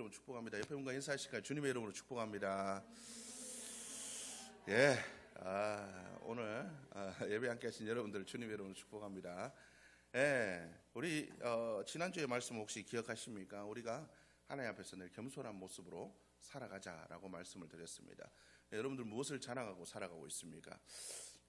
이름으로 축복합니다. 옆에 분과 인사하실까요? 주님의 이름으로 축복합니다. 예, 오늘 예배 함께 하신 여러분들 주님의 이름으로 축복합니다. 예, 우리 지난주에 말씀 혹시 기억하십니까? 우리가 하나님 앞에서 늘 겸손한 모습으로 살아가자라고 말씀을 드렸습니다. 여러분들 무엇을 자랑하고 살아가고 있습니까?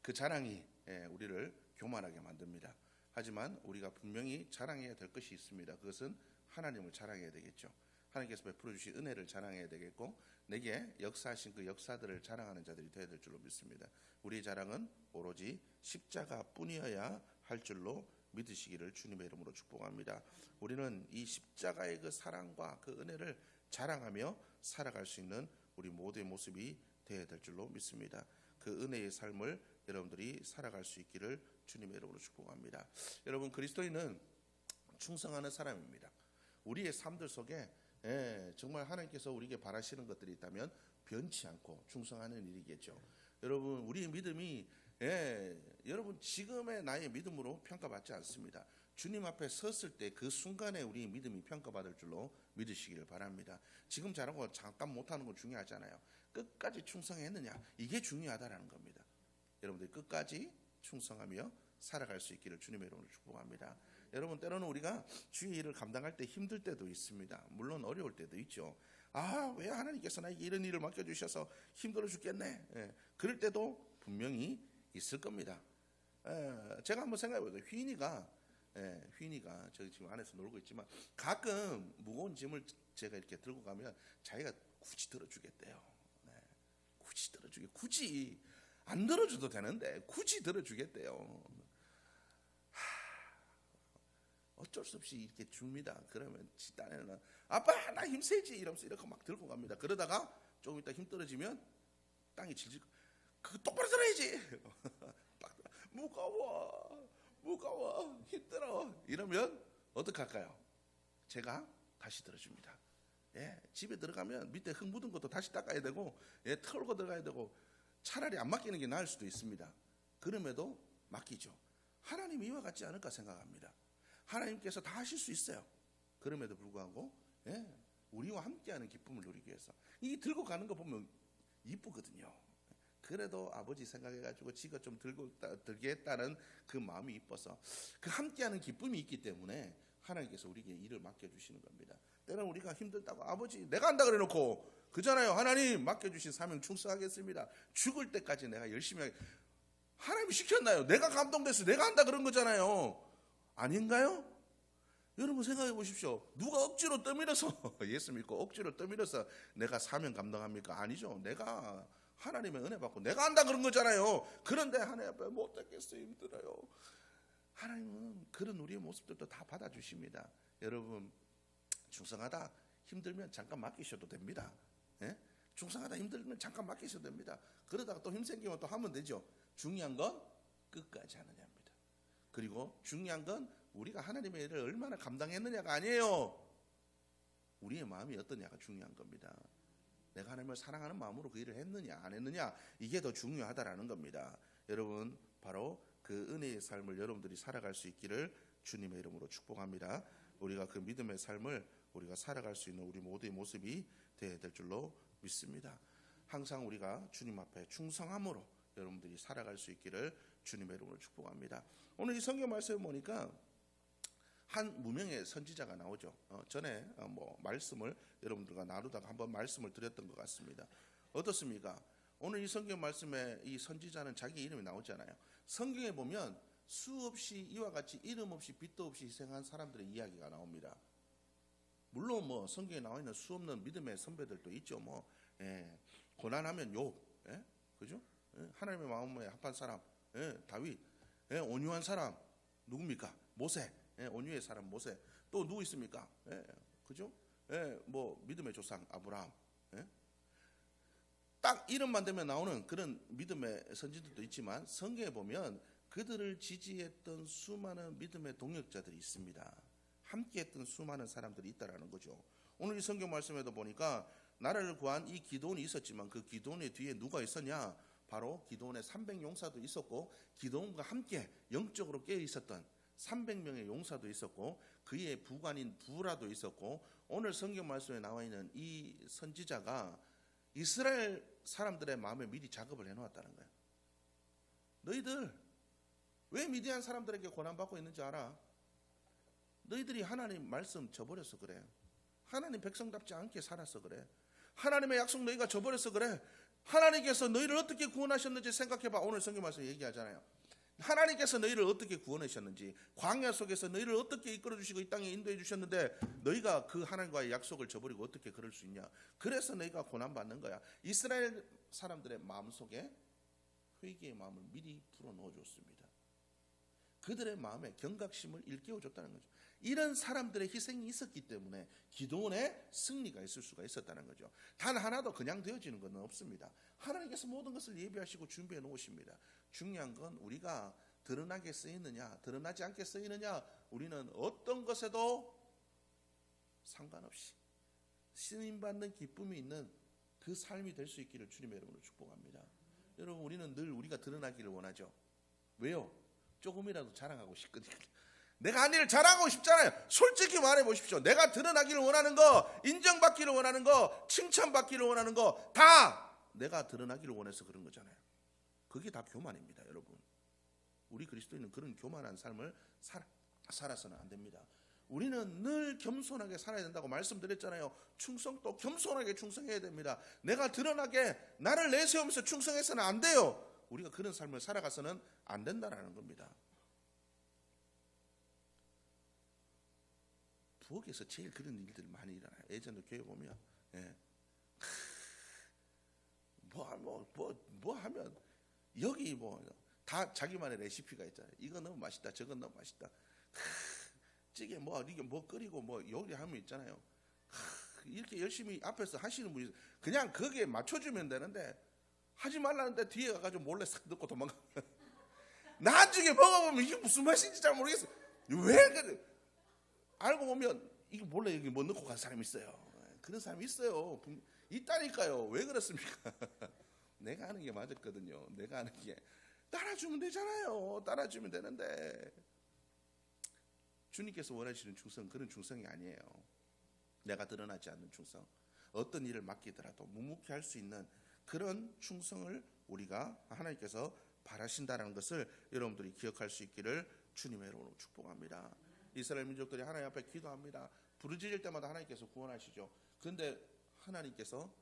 그 자랑이 우리를 교만하게 만듭니다. 하지만 우리가 분명히 자랑해야 될 것이 있습니다. 그것은 하나님을 자랑해야 되겠죠. 하나님께서 베풀어 주신 은혜를 자랑해야 되겠고, 내게 역사하신 그 역사들을 자랑하는 자들이 되어야 될 줄로 믿습니다. 우리의 자랑은 오로지 십자가뿐이어야 할 줄로 믿으시기를 주님의 이름으로 축복합니다. 우리는 이 십자가의 그 사랑과 그 은혜를 자랑하며 살아갈 수 있는 우리 모두의 모습이 되어야 될 줄로 믿습니다. 그 은혜의 삶을 여러분들이 살아갈 수 있기를 주님의 이름으로 축복합니다. 여러분, 그리스도인은 충성하는 사람입니다. 우리의 삶들 속에 정말 하나님께서 우리에게 바라시는 것들이 있다면 변치 않고 충성하는 일이겠죠. 여러분, 우리의 믿음이 여러분 지금의 나의 믿음으로 평가받지 않습니다. 주님 앞에 섰을 때 그 순간에 우리의 믿음이 평가받을 줄로 믿으시기를 바랍니다. 지금 잘하고 잠깐 못하는 건 중요하잖아요. 끝까지 충성했느냐, 이게 중요하다라는 겁니다. 여러분들이 끝까지 충성하며 살아갈 수 있기를 주님의 이름으로 축복합니다. 여러분, 때로는 우리가 주의 일을 감당할 때 힘들 때도 있습니다. 물론 어려울 때도 있죠. 왜 하나님께서 나에게 이런 일을 맡겨주셔서 힘들어 죽겠네. 그럴 때도 분명히 있을 겁니다. 제가 한번 생각해보세요. 휘인이가 저기 지금 안에서 놀고 있지만 가끔 무거운 짐을 제가 이렇게 들고 가면 자기가 굳이 들어주겠대요. 굳이 들어주게, 굳이 안 들어줘도 되는데 굳이 들어주겠대요. 어쩔 수 없이 이렇게 줍니다. 그러면 딴에는 아빠 나 힘세지 이러면서 이렇게 막 들고 갑니다. 그러다가 조금 있다 힘 떨어지면 땅이 질질, 그거 똑바로 들어야지. 무거워 힘들어 이러면 어떡할까요? 제가 다시 들어줍니다. 집에 들어가면 밑에 흙 묻은 것도 다시 닦아야 되고, 털고 들어가야 되고, 차라리 안 맡기는 게 나을 수도 있습니다. 그럼에도 맡기죠. 하나님이 이와 같지 않을까 생각합니다. 하나님께서 다 하실 수 있어요. 그럼에도 불구하고 우리와 함께하는 기쁨을 누리기 위해서 이 들고 가는 거 보면 이쁘거든요. 그래도 아버지 생각해가지고 지가 좀 들게 했다는 그 마음이 이뻐서 그 함께하는 기쁨이 있기 때문에 하나님께서 우리에게 일을 맡겨주시는 겁니다. 때로는 우리가 힘들다고 아버지 내가 한다 그래 놓고 그잖아요. 하나님 맡겨주신 사명 충성하겠습니다. 죽을 때까지 내가 열심히 하게. 하나님이 시켰나요? 내가 감동돼서 내가 한다 그런 거잖아요. 아닌가요? 여러분 생각해 보십시오. 누가 억지로 떠밀어서 예수 믿고 억지로 떠밀어서 내가 사명 감당합니까? 아니죠. 내가 하나님의 은혜 받고 내가 한다 그런 거잖아요. 그런데 하나님 앞에 못하겠어요. 힘들어요. 하나님은 그런 우리의 모습들도 다 받아주십니다. 여러분, 충성하다 힘들면 잠깐 맡기셔도 됩니다. 충성하다 힘들면 잠깐 맡기셔도 됩니다. 그러다가 또 힘생기면 또 하면 되죠. 중요한 건 끝까지 하느냐입니다. 그리고 중요한 건 우리가 하나님의 일을 얼마나 감당했느냐가 아니에요. 우리의 마음이 어떠냐가 중요한 겁니다. 내가 하나님을 사랑하는 마음으로 그 일을 했느냐 안 했느냐, 이게 더 중요하다라는 겁니다. 여러분, 바로 그 은혜의 삶을 여러분들이 살아갈 수 있기를 주님의 이름으로 축복합니다. 우리가 그 믿음의 삶을 우리가 살아갈 수 있는 우리 모두의 모습이 되어야 될 줄로 믿습니다. 항상 우리가 주님 앞에 충성함으로 여러분들이 살아갈 수 있기를 주님의 이름으로 축복합니다. 오늘 이 성경 말씀을 보니까 한 무명의 선지자가 나오죠. 전에 말씀을 여러분들과 나누다가 한번 말씀을 드렸던 것 같습니다. 어떻습니까? 오늘 이 성경 말씀에 이 선지자는 자기 이름이 나오잖아요. 성경에 보면 수없이 이와 같이 이름 없이 빛도 없이 희생한 사람들의 이야기가 나옵니다. 물론 성경에 나와 있는 수없는 믿음의 선배들도 있죠. 고난하면 욥, 그죠? 하나님의 마음에 합한 사람, 다윗, 온유한 사람 누굽니까? 모세, 온유의 사람 모세. 또 누구 있습니까? 그죠? 믿음의 조상 아브라함. 딱 이름만 되면 나오는 그런 믿음의 선지들도 있지만 성경에 보면 그들을 지지했던 수많은 믿음의 동역자들이 있습니다. 함께했던 수많은 사람들이 있다라는 거죠. 오늘 이 성경 말씀에도 보니까 나라를 구한 이 기드온이 있었지만 그 기드온의 뒤에 누가 있었냐? 바로 기드온의 300용사도 있었고 기드온과 함께 영적으로 깨어 있었던 300명의 용사도 있었고 그의 부관인 부라도 있었고 오늘 성경 말씀에 나와 있는 이 선지자가 이스라엘 사람들의 마음에 미리 작업을 해놓았다는 거예요. 너희들 왜 미디안 사람들에게 고난받고 있는지 알아? 너희들이 하나님 말씀 저버려서 그래. 하나님 백성답지 않게 살아서 그래. 하나님의 약속 너희가 저버려서 그래. 하나님께서 너희를 어떻게 구원하셨는지 생각해봐. 오늘 성경 말씀 얘기하잖아요. 하나님께서 너희를 어떻게 구원하셨는지, 광야 속에서 너희를 어떻게 이끌어주시고 이 땅에 인도해 주셨는데 너희가 그 하나님과의 약속을 저버리고 어떻게 그럴 수 있냐. 그래서 너희가 고난받는 거야. 이스라엘 사람들의 마음속에 회개의 마음을 미리 불어넣어 줬습니다. 그들의 마음에 경각심을 일깨워 줬다는 거죠. 이런 사람들의 희생이 있었기 때문에 기도원의 승리가 있을 수가 있었다는 거죠. 단 하나도 그냥 되어지는 것은 없습니다. 하나님께서 모든 것을 예비하시고 준비해 놓으십니다. 중요한 건 우리가 드러나게 쓰이느냐 드러나지 않게 쓰이느냐, 우리는 어떤 것에도 상관없이 쓰임받는 기쁨이 있는 그 삶이 될 수 있기를 주님의 이름으로 축복합니다. 여러분, 우리는 늘 우리가 드러나기를 원하죠. 왜요? 조금이라도 자랑하고 싶거든요. 내가 한 일을 자랑하고 싶잖아요. 솔직히 말해 보십시오. 내가 드러나기를 원하는 거, 인정받기를 원하는 거, 칭찬받기를 원하는 거 다 내가 드러나기를 원해서 그런 거잖아요. 그게 다 교만입니다, 여러분. 우리 그리스도인은 그런 교만한 삶을 살아서는 안 됩니다. 우리는 늘 겸손하게 살아야 된다고 말씀드렸잖아요. 충성도 겸손하게 충성해야 됩니다. 내가 드러나게 나를 내세우면서 충성해서는 안 돼요. 우리가 그런 삶을 살아가서는 안 된다는 겁니다. 부엌에서 제일 그런 일들이 많이 일어나요. 예전에 교회 보면 뭐 하면 여기 다 자기만의 레시피가 있잖아요. 이거 너무 맛있다, 저거 너무 맛있다. 찌개 이게 끓이고 요리하면 있잖아요. 이렇게 열심히 앞에서 하시는 분이 그냥 거기에 맞춰주면 되는데 하지 말라는데 뒤에 가가지고 몰래 싹 넣고 도망가. 나중에 먹어보면 이게 무슨 맛인지 잘 모르겠어. 왜 그래? 알고 보면 이게 몰래 여기 넣고 간 사람이 있어요. 그런 사람이 있어요. 있다니까요. 왜 그렇습니까? 내가 하는 게 맞았거든요. 내가 하는 게 따라주면 되잖아요. 따라주면 되는데 주님께서 원하시는 충성, 그런 충성이 아니에요. 내가 드러나지 않는 충성, 어떤 일을 맡기더라도 묵묵히 할 수 있는 그런 충성을 우리가 하나님께서 바라신다는 것을 여러분들이 기억할 수 있기를 주님의 이름으로 축복합니다. 이스라엘 민족들이 하나님 앞에 기도합니다. 부르짖을 때마다 하나님께서 구원하시죠. 그런데 하나님께서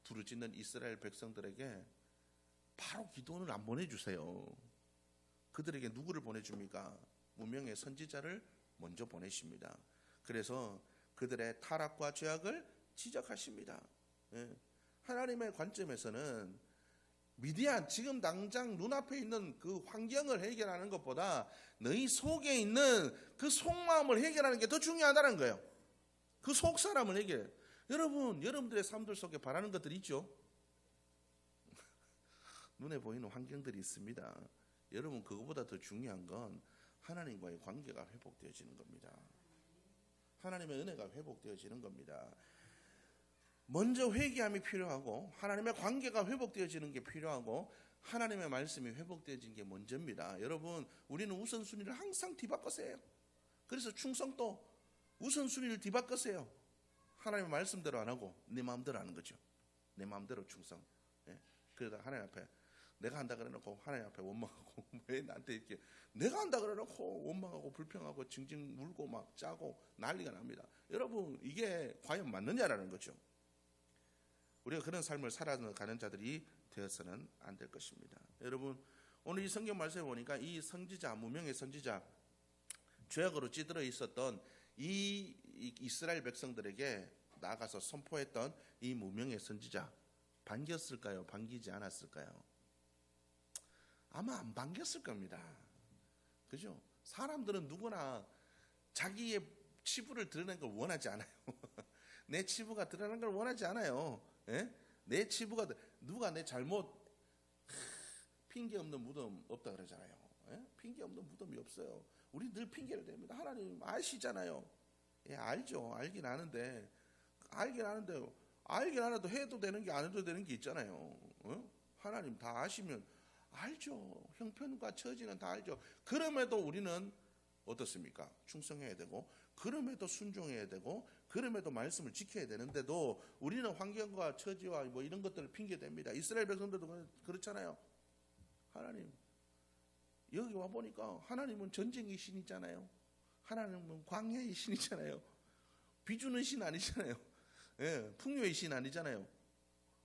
부르짖는 이스라엘 백성들에게 바로 기도원을 안 보내주세요. 그들에게 누구를 보내줍니까? 무명의 선지자를 먼저 보내십니다. 그래서 그들의 타락과 죄악을 지적하십니다. 하나님의 관점에서는 미디안, 지금 당장 눈앞에 있는 그 환경을 해결하는 것보다 너희 속에 있는 그 속마음을 해결하는 게 더 중요하다는 거예요. 그 속 사람을 해결해. 여러분들의 삶들 속에 바라는 것들이 있죠. 눈에 보이는 환경들이 있습니다. 여러분, 그것보다 더 중요한 건 하나님과의 관계가 회복되어지는 겁니다. 하나님의 은혜가 회복되어지는 겁니다. 먼저 회개함이 필요하고 하나님의 관계가 회복되어지는 게 필요하고 하나님의 말씀이 회복되어지는 게 먼저입니다. 여러분, 우리는 우선순위를 항상 뒤바꿔세요. 그래서 충성도 우선순위를 뒤바꿔세요. 하나님의 말씀대로 안 하고 내 마음대로 하는 거죠. 내 마음대로 충성. 그러다 하나님 앞에 내가 한다 그래놓고 하나님 앞에 원망하고 왜 나한테 이렇게 내가 한다 그래놓고 원망하고 불평하고 징징 물고 막 짜고 난리가 납니다. 여러분, 이게 과연 맞느냐라는 거죠. 우리가 그런 삶을 살아가는 자들이 되어서는 안 될 것입니다. 여러분, 오늘 이 성경 말씀에 보니까 이 선지자, 무명의 선지자, 죄악으로 찌들어 있었던 이 이스라엘 백성들에게 나아가서 선포했던 이 무명의 선지자, 반겼을까요? 반기지 않았을까요? 아마 안 반겼을 겁니다. 그죠? 사람들은 누구나 자기의 치부를 드러내는 걸 원하지 않아요. 내 치부가 드러나는 걸 원하지 않아요. 내 치부가, 누가 내 잘못, 핑계 없는 무덤 없다 그러잖아요. 핑계 없는 무덤이 없어요. 우리 늘 핑계를 댑니다. 하나님 아시잖아요. 알죠. 알긴 아는데 알긴 알아도 해도 되는 게 안 해도 되는 게 있잖아요. 하나님 다 아시면 알죠. 형편과 처지는 다 알죠. 그럼에도 우리는 어떻습니까? 충성해야 되고, 그럼에도 순종해야 되고, 그럼에도 말씀을 지켜야 되는데도 우리는 환경과 처지와 뭐 이런 것들을 핑계댑니다. 이스라엘 백성들도 그렇잖아요. 하나님, 여기 와 보니까 하나님은 전쟁의 신이잖아요. 하나님은 광야의 신이잖아요. 비 주는 신 아니잖아요. 예, 풍요의 신 아니잖아요.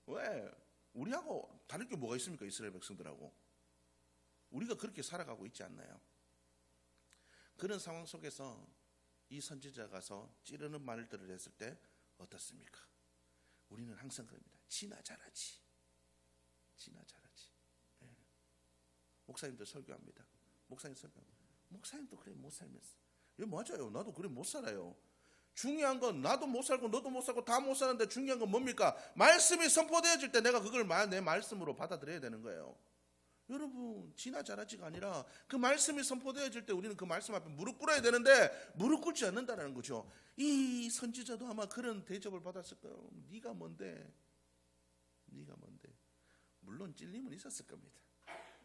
왜? 우리하고 다를 게 뭐가 있습니까? 이스라엘 백성들하고. 우리가 그렇게 살아가고 있지 않나요? 그런 상황 속에서 이 선지자가 가서 찌르는 말들을 했을 때 어떻습니까? 우리는 항상 그럽니다. 지나 잘하지. 지나 잘하지. 예. 목사님도 설교합니다. 목사님도 그래 못 살면서. 예, 맞아요. 나도 그래 못 살아요. 중요한 건 나도 못 살고 너도 못 살고 다 못 사는데 중요한 건 뭡니까? 말씀이 선포되어질 때 내가 그걸 내 말씀으로 받아들여야 되는 거예요. 여러분, 지나 잘하지가 아니라 그 말씀이 선포되어질 때 우리는 그 말씀 앞에 무릎 꿇어야 되는데 무릎 꿇지 않는다는 거죠. 이 선지자도 아마 그런 대접을 받았을 거예요. 네가 뭔데? 물론 찔림은 있었을 겁니다.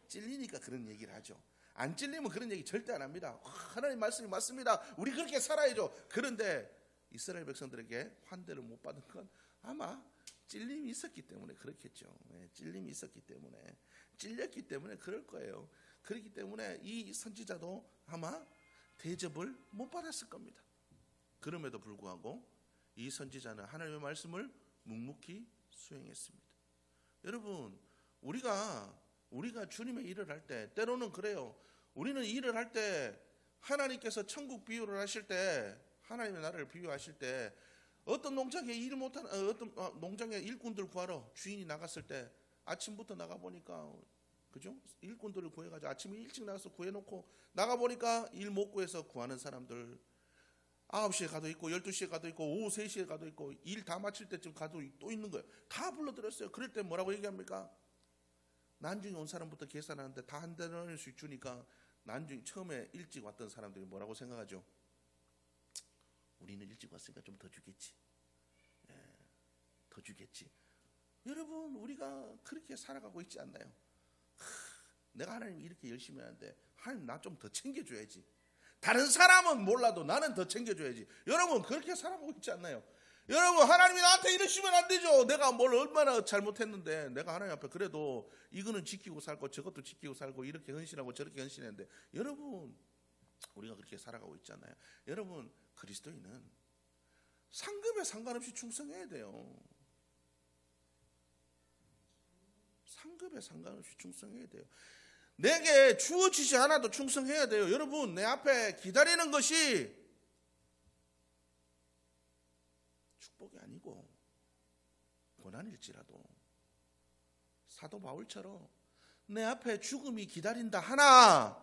찔리니까 그런 얘기를 하죠. 안 찔리면 그런 얘기 절대 안 합니다. 하나님 말씀이 맞습니다. 우리 그렇게 살아야죠. 그런데 이스라엘 백성들에게 환대를 못 받은 건 아마 찔림이 있었기 때문에 그렇겠죠. 찔림이 있었기 때문에, 찔렸기 때문에 그럴 거예요. 그렇기 때문에 이 선지자도 아마 대접을 못 받았을 겁니다. 그럼에도 불구하고 이 선지자는 하나님의 말씀을 묵묵히 수행했습니다. 여러분, 우리가 주님의 일을 할 때 때로는 그래요. 우리는 일을 할 때 하나님께서 천국 비유를 하실 때, 하나님의 나라를 비유하실 때 어떤 농장에 일 못하는 어떤 농장에 일꾼들 구하러 주인이 나갔을 때 아침부터 나가 보니까, 그죠? 일꾼들을 구해가지고 아침에 일찍 나가서 구해놓고 나가 보니까 일 못 구해서 구하는 사람들 9시에 가도 있고 12시에 가도 있고 오후 3시에 가도 있고 일 다 마칠 때쯤 가도 또 있는 거예요. 다 불러들였어요. 그럴 때 뭐라고 얘기합니까? 난중에 온 사람부터 계산하는데 다 한 대씩 주니까 난중에 처음에 일찍 왔던 사람들이 뭐라고 생각하죠? 우리는 일찍 왔으니까 좀 더 주겠지. 더 주겠지. 여러분, 우리가 그렇게 살아가고 있지 않나요? 내가 하나님 이렇게 열심히 하는데 하나님 나 좀 더 챙겨줘야지. 다른 사람은 몰라도 나는 더 챙겨줘야지. 여러분, 그렇게 살아가고 있지 않나요? 여러분, 하나님이 나한테 이러시면 안 되죠. 내가 뭘 얼마나 잘못했는데 내가 하나님 앞에 그래도 이거는 지키고 살고 저것도 지키고 살고 이렇게 헌신하고 저렇게 헌신했는데, 여러분, 우리가 그렇게 살아가고 있지 않나요? 여러분, 그리스도인은 상급에 상관없이 충성해야 돼요. 상급에 상관없이 충성해야 돼요. 내게 주어지지 않아도 충성해야 돼요. 여러분, 내 앞에 기다리는 것이 축복이 아니고 고난일지라도 사도 바울처럼 내 앞에 죽음이 기다린다 하나,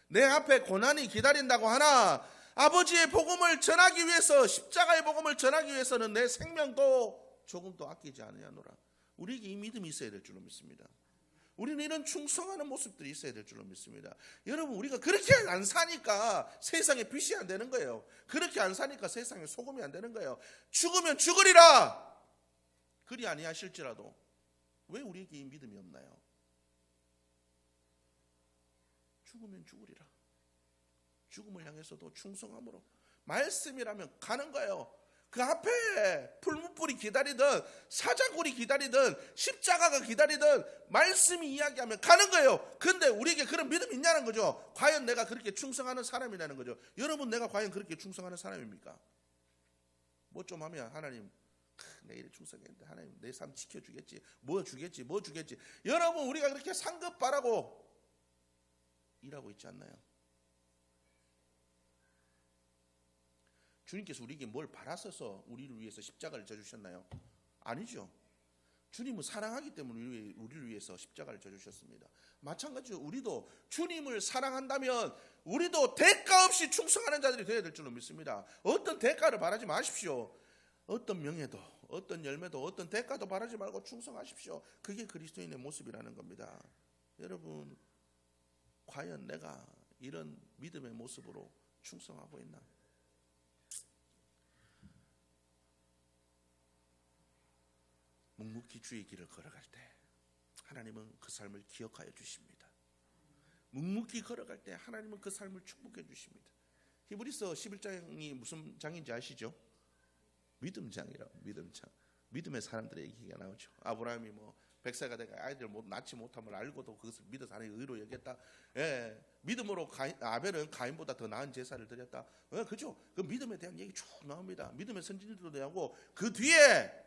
내 앞에 고난이 기다린다고 하나, 아버지의 복음을 전하기 위해서, 십자가의 복음을 전하기 위해서는 내 생명도 조금도 아끼지 아니하노라. 우리에게 이 믿음이 있어야 될 줄로 믿습니다. 우리는 이런 충성하는 모습들이 있어야 될 줄로 믿습니다. 여러분, 우리가 그렇게 안 사니까 세상에 빛이 안 되는 거예요. 그렇게 안 사니까 세상에 소금이 안 되는 거예요. 죽으면 죽으리라 그리 아니하실지라도 왜 우리에게 이 믿음이 없나요? 죽으면 죽으리라. 죽음을 향해서도 충성함으로 말씀이라면 가는 거예요. 그 앞에 풀무불이 기다리든 사자굴이 기다리든 십자가가 기다리든 말씀이 이야기하면 가는 거예요. 근데 우리에게 그런 믿음이 있냐는 거죠. 과연 내가 그렇게 충성하는 사람이라는 거죠. 여러분, 내가 과연 그렇게 충성하는 사람입니까? 뭐 좀 하면 하나님 내일에 충성했는데 하나님 내 삶 지켜주겠지, 뭐 주겠지. 여러분, 우리가 그렇게 상급바라고 일하고 있지 않나요? 주님께서 우리에게 뭘 바라셔서 우리를 위해서 십자가를 져주셨나요? 아니죠. 주님은 사랑하기 때문에 우리를 위해서 십자가를 져주셨습니다. 마찬가지로 우리도 주님을 사랑한다면 우리도 대가 없이 충성하는 자들이 되어야 될 줄로 믿습니다. 어떤 대가를 바라지 마십시오. 어떤 명예도, 어떤 열매도, 어떤 대가도 바라지 말고 충성하십시오. 그게 그리스도인의 모습이라는 겁니다. 여러분, 과연 내가 이런 믿음의 모습으로 충성하고 있나? 묵묵히 주의 길을 걸어갈 때 하나님은 그 삶을 기억하여 주십니다. 묵묵히 걸어갈 때 하나님은 그 삶을 축복해 주십니다. 히브리서 11장이 무슨 장인지 아시죠? 믿음장이라고. 믿음장. 믿음의 사람들의 얘기가 나오죠. 아브라함이 뭐 100세가 돼가 아이들 낳지 못함을 알고도 그것을 믿어서 하나님의 의로 여겼다. 예, 믿음으로 아벨은 가인보다 더 나은 제사를 드렸다. 예, 그죠? 그 믿음에 대한 얘기 쭉 나옵니다. 믿음의 선진들도 나오고 그 뒤에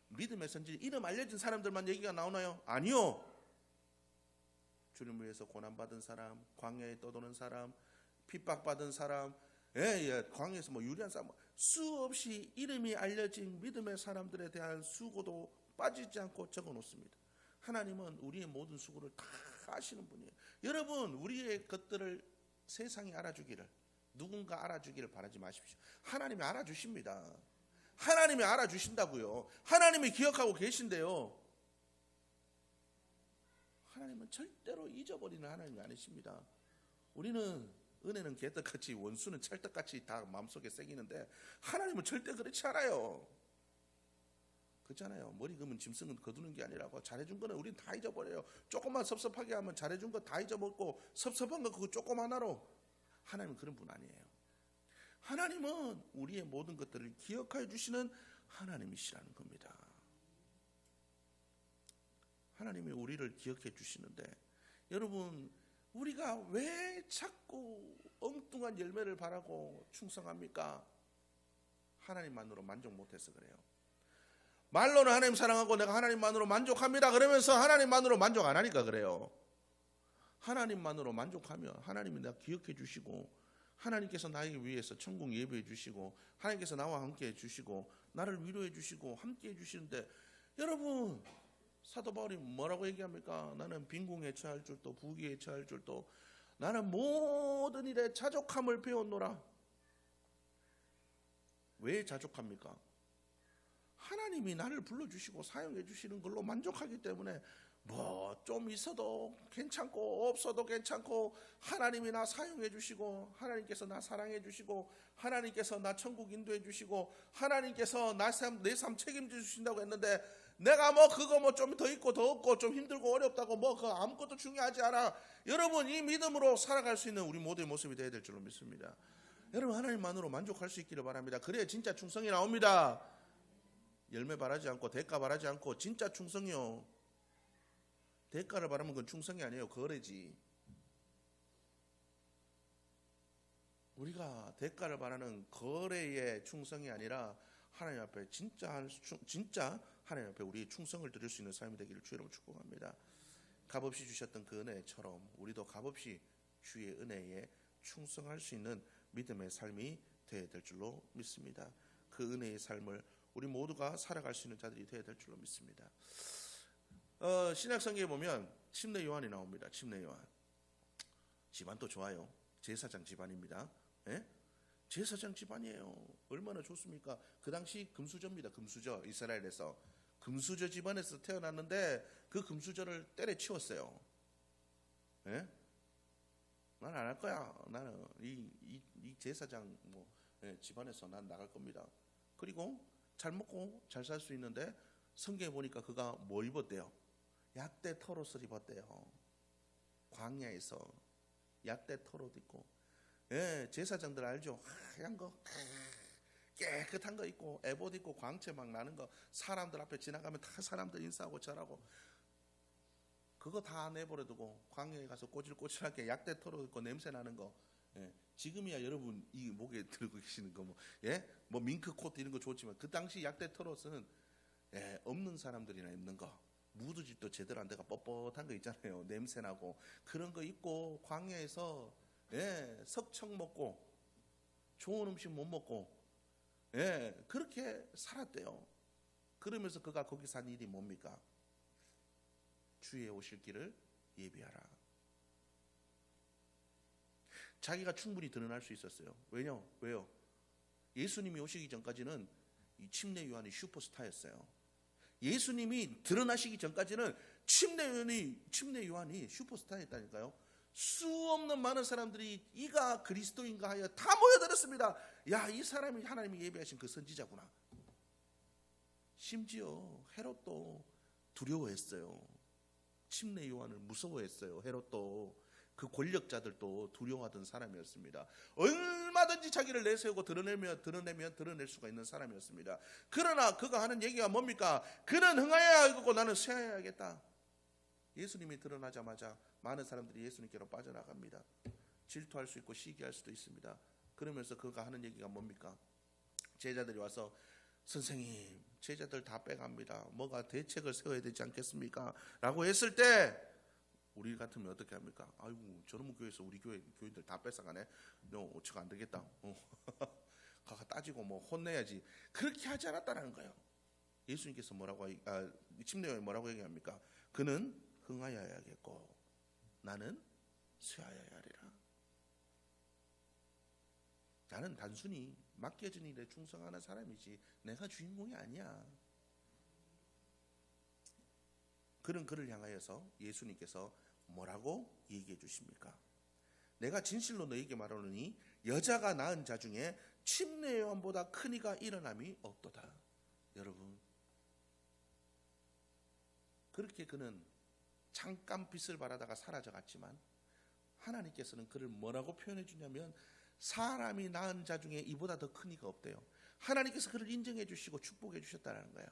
믿음의 선진 이름 알려진 사람들만 얘기가 나오나요? 아니요. 주님을 위해서 고난받은 사람, 광야에 떠도는 사람, 핍박받은 사람, 광야에서 뭐 유리한 사람, 수없이 이름이 알려진 믿음의 사람들에 대한 수고도 빠지지 않고 적어놓습니다. 하나님은 우리의 모든 수고를 다 아시는 분이에요. 여러분, 우리의 것들을 세상이 알아주기를, 누군가 알아주기를 바라지 마십시오. 하나님이 알아주십니다. 하나님이 알아주신다고요. 하나님이 기억하고 계신데요. 하나님은 절대로 잊어버리는 하나님이 아니십니다. 우리는 은혜는 개떡같이 원수는 찰떡같이 다 마음속에 새기는데 하나님은 절대 그렇지 않아요. 그렇잖아요. 머리 금은 짐승은 거두는 게 아니라고. 잘해준 거는 우린 다 잊어버려요. 조금만 섭섭하게 하면 잘해준 거 다 잊어먹고 섭섭한 거 그거 조금 하나로. 하나님은 그런 분 아니에요. 하나님은 우리의 모든 것들을 기억해 주시는 하나님이시라는 겁니다. 하나님이 우리를 기억해 주시는데 여러분, 우리가 왜 자꾸 엉뚱한 열매를 바라고 충성합니까? 하나님만으로 만족 못해서 그래요. 말로는 하나님 사랑하고 내가 하나님만으로 만족합니다 그러면서 하나님만으로 만족 안 하니까 그래요. 하나님만으로 만족하면 하나님이 내가 기억해 주시고 하나님께서 나에게 위해서 천국 예배해 주시고 하나님께서 나와 함께 해 주시고 나를 위로해 주시고 함께 해 주시는데, 여러분, 사도 바울이 뭐라고 얘기합니까? 나는 빈궁에 처할 줄도 부귀에 처할 줄도 나는 모든 일에 자족함을 배웠노라. 왜 자족합니까? 하나님이 나를 불러주시고 사용해 주시는 걸로 만족하기 때문에 뭐 좀 있어도 괜찮고 없어도 괜찮고 하나님이 나 사용해 주시고 하나님께서 나 사랑해 주시고 하나님께서 나 천국 인도해 주시고 하나님께서 내 삶 책임져 주신다고 했는데 내가 뭐 그거 뭐 좀 더 있고 더 없고 좀 힘들고 어렵다고 뭐 그거 아무것도 중요하지 않아. 여러분, 이 믿음으로 살아갈 수 있는 우리 모두의 모습이 되어야 될 줄로 믿습니다. 여러분, 하나님만으로 만족할 수 있기를 바랍니다. 그래야 진짜 충성이 나옵니다. 열매 바라지 않고 대가 바라지 않고 진짜 충성이요. 대가를 바라면 그건 충성이 아니에요. 거래지. 우리가 대가를 바라는 거래의 충성이 아니라 하나님 앞에 진짜 하나님 앞에 우리의 충성을 드릴 수 있는 삶이 되기를 주의로 축복합니다. 값없이 주셨던 그 은혜처럼 우리도 값없이 주의 은혜에 충성할 수 있는 믿음의 삶이 되어야 될 줄로 믿습니다. 그 은혜의 삶을 우리 모두가 살아갈 수 있는 자들이 되어야 될 줄로 믿습니다. 신약 성경에 보면 침례 요한이 나옵니다. 침례 요한. 집안도 좋아요. 제사장 집안입니다. 예? 제사장 집안이에요. 얼마나 좋습니까? 그 당시 금수저입니다. 금수저. 이스라엘에서 금수저 집안에서 태어났는데 그 금수저를 때려치웠어요. 예? 난 안 할 거야. 나는 이 제사장 집안에서 난 나갈 겁니다. 그리고 잘 먹고 잘 살 수 있는데 성경에 보니까 그가 뭐 입었대요? 약대 털옷을 입었대요. 광야에서 약대 털옷 입고. 예, 제사장들 알죠? 하얀 거, 깨끗한 거 입고 에봇 입고 광채 막 나는 거, 사람들 앞에 지나가면 다 사람들 인사하고 절하고, 그거 다 내버려두고 광야에 가서 꼬질꼬질하게 약대 털옷 입고 냄새 나는 거. 예, 지금이야 여러분 이 목에 들고 계시는 거 뭐 밍크 코트 이런 거 좋지만 그 당시 약대 털옷은 없는 사람들이나 입는 거, 무드집도 제대로 안 돼가 뻣뻣한 거 있잖아요. 냄새 나고 그런 거 입고 광야에서 석청 먹고 좋은 음식 못 먹고 그렇게 살았대요. 그러면서 그가 거기서 한 일이 뭡니까? 주의 오실 길을 예비하라. 자기가 충분히 드러날 수 있었어요. 왜요? 예수님이 오시기 전까지는 이 침례 요한이 슈퍼스타였어요. 예수님이 드러나시기 전까지는 침례 요한이 슈퍼스타였다니까요. 수없는 많은 사람들이 이가 그리스도인가 하여 다 모여들었습니다. 야, 이 사람이 하나님이 예비하신 그 선지자구나. 심지어 헤롯도 두려워했어요. 침례 요한을 무서워했어요. 헤롯도. 그 권력자들도 두려워하던 사람이었습니다. 얼마든지 자기를 내세우고 드러낼 수가 있는 사람이었습니다. 그러나 그가 하는 얘기가 뭡니까? 그는 흥하여야 하고 나는 쇠하여야겠다. 예수님이 드러나자마자 많은 사람들이 예수님께로 빠져나갑니다. 질투할 수 있고 시기할 수도 있습니다. 그러면서 그가 하는 얘기가 뭡니까? 제자들이 와서 선생님, 제자들 다 빼갑니다. 뭐가 대책을 세워야 되지 않겠습니까? 라고 했을 때 우리 같으면 어떻게 합니까? 아이고, 저놈의 교회에서 우리 교인들 다 뺏어가네. 너 어처가 안 되겠다. 가가 따지고 뭐 혼내야지. 그렇게 하지 않았다는 거예요. 예수님께서 침례요한이 뭐라고 얘기합니까? 그는 흥하여야겠고 나는 쇠하여야 하리라. 나는 단순히 맡겨진 일에 충성하는 사람이지 내가 주인공이 아니야. 그런 그를 향하여서 예수님께서 뭐라고 얘기해 주십니까? 내가 진실로 너에게 말하노니 여자가 낳은 자 중에 침례 요한보다 큰 이가 일어남이 없도다. 여러분, 그렇게 그는 잠깐 빛을 발하다가 사라져갔지만 하나님께서는 그를 뭐라고 표현해 주냐면 사람이 낳은 자 중에 이보다 더 큰 이가 없대요. 하나님께서 그를 인정해 주시고 축복해 주셨다는 거예요.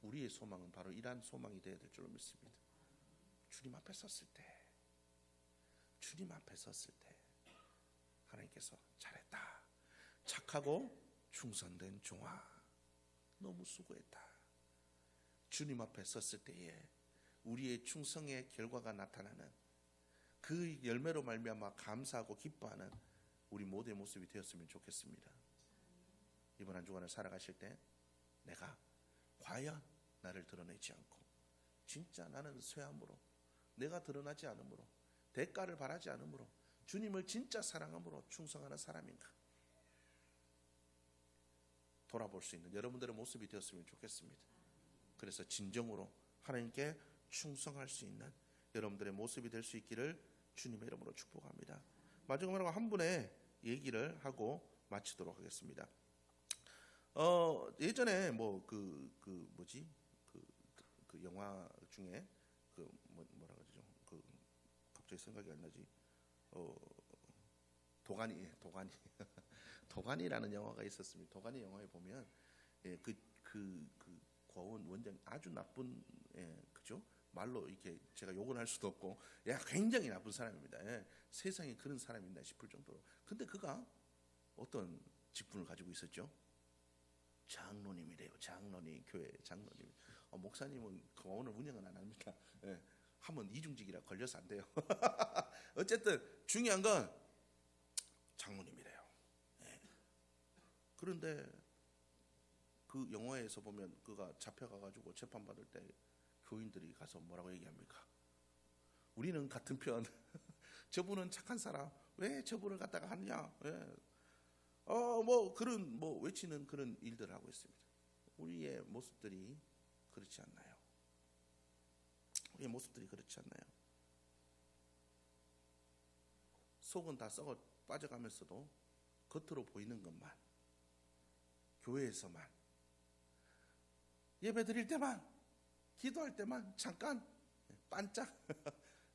우리의 소망은 바로 이러한 소망이 되어야 될 줄로 믿습니다. 주님 앞에 섰을 때 하나님께서 잘했다, 착하고 충성된 종아, 너무 수고했다. 주님 앞에 섰을 때에 우리의 충성의 결과가 나타나는 그 열매로 말미암아 감사하고 기뻐하는 우리 모두의 모습이 되었으면 좋겠습니다. 이번 한 주간을 살아가실 때 내가 과연 나를 드러내지 않고 진짜 나는 쇠함으로, 내가 드러나지 않으므로, 대가를 바라지 않으므로, 주님을 진짜 사랑함으로 충성하는 사람인가 돌아볼 수 있는 여러분들의 모습이 되었으면 좋겠습니다. 그래서 진정으로 하나님께 충성할 수 있는 여러분들의 모습이 될 수 있기를 주님의 이름으로 축복합니다. 마지막으로 한 분의 얘기를 하고 마치도록 하겠습니다. 예전에 그 영화 중에 뭐라 그러죠? 갑자기 생각이 안 나지. 도가니라는 영화가 있었습니다. 도가니 영화에 보면 그 고은 원장 아주 나쁜, 그죠? 말로 이렇게 제가 욕을 할 수도 없고, 굉장히 나쁜 사람입니다. 세상에 그런 사람이 있나 싶을 정도로. 근데 그가 어떤 직분을 가지고 있었죠? 장로님이래요. 교회 장로님. 목사님은 오늘 운영은 안 합니까? 하면 이중직이라 걸려서 안 돼요. 어쨌든 중요한 건 장로님이래요. 그런데 그 영화에서 보면 그가 잡혀가가지고 재판받을 때 교인들이 가서 뭐라고 얘기합니까? 우리는 같은 편. 저분은 착한 사람. 왜 저분을 갖다가 하느냐? 외치는 그런 일들을 하고 있습니다. 우리의 모습들이 그렇지 않나요? 우리의 모습들이 그렇지 않나요? 속은 다 썩어 빠져가면서도 겉으로 보이는 것만, 교회에서만, 예배 드릴 때만, 기도할 때만 잠깐 반짝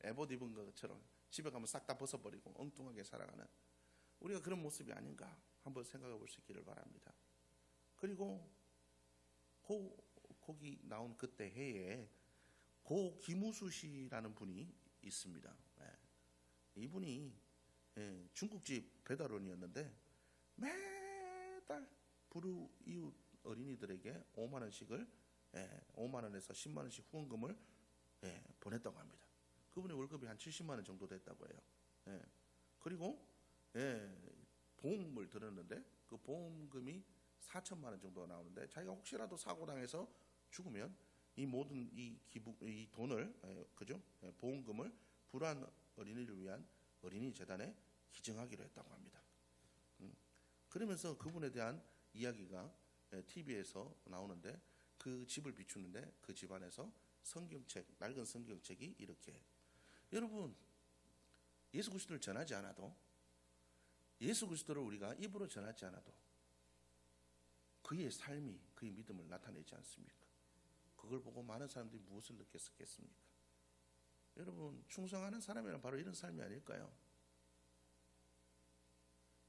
에봇 입은 것처럼 집에 가면 싹 다 벗어버리고 엉뚱하게 살아가는 우리가 그런 모습이 아닌가 한번 생각해 볼 수 있기를 바랍니다. 그리고 거기 나온 그때 해에 고 김우수 씨라는 분이 있습니다. 이분이 중국집 배달원이었는데 매달 불우이웃 어린이들에게 5만 원씩을 5만 원에서 10만 원씩 후원금을 보냈다고 합니다. 그분의 월급이 한 70만 원 정도 됐다고 해요. 그리고 보험을 들었는데 그 보험금이 4천만 원 정도가 나오는데 자기가 혹시라도 사고 당해서 죽으면 이 모든 이 돈을 그죠? 보험금을 불우한 어린이를 위한 어린이 재단에 기증하기로 했다고 합니다. 그러면서 그분에 대한 이야기가 TV에서 나오는데 그 집을 비추는데 그 집안에서 성경책, 낡은 성경책이 이렇게, 여러분, 예수 그리스도를 전하지 않아도, 예수 그리스도를 우리가 입으로 전하지 않아도 그의 삶이, 그의 믿음을 나타내지 않습니까? 그걸 보고 많은 사람들이 무엇을 느꼈겠습니까? 여러분 충성하는 사람이란 바로 이런 삶이 아닐까요?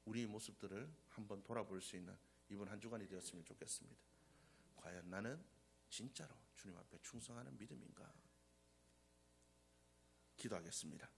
우리 모습들을 한번 돌아볼 수 있는 이번 한 주간이 되었으면 좋겠습니다. 과연 나는 진짜로 주님 앞에 충성하는 믿음인가? 기도하겠습니다.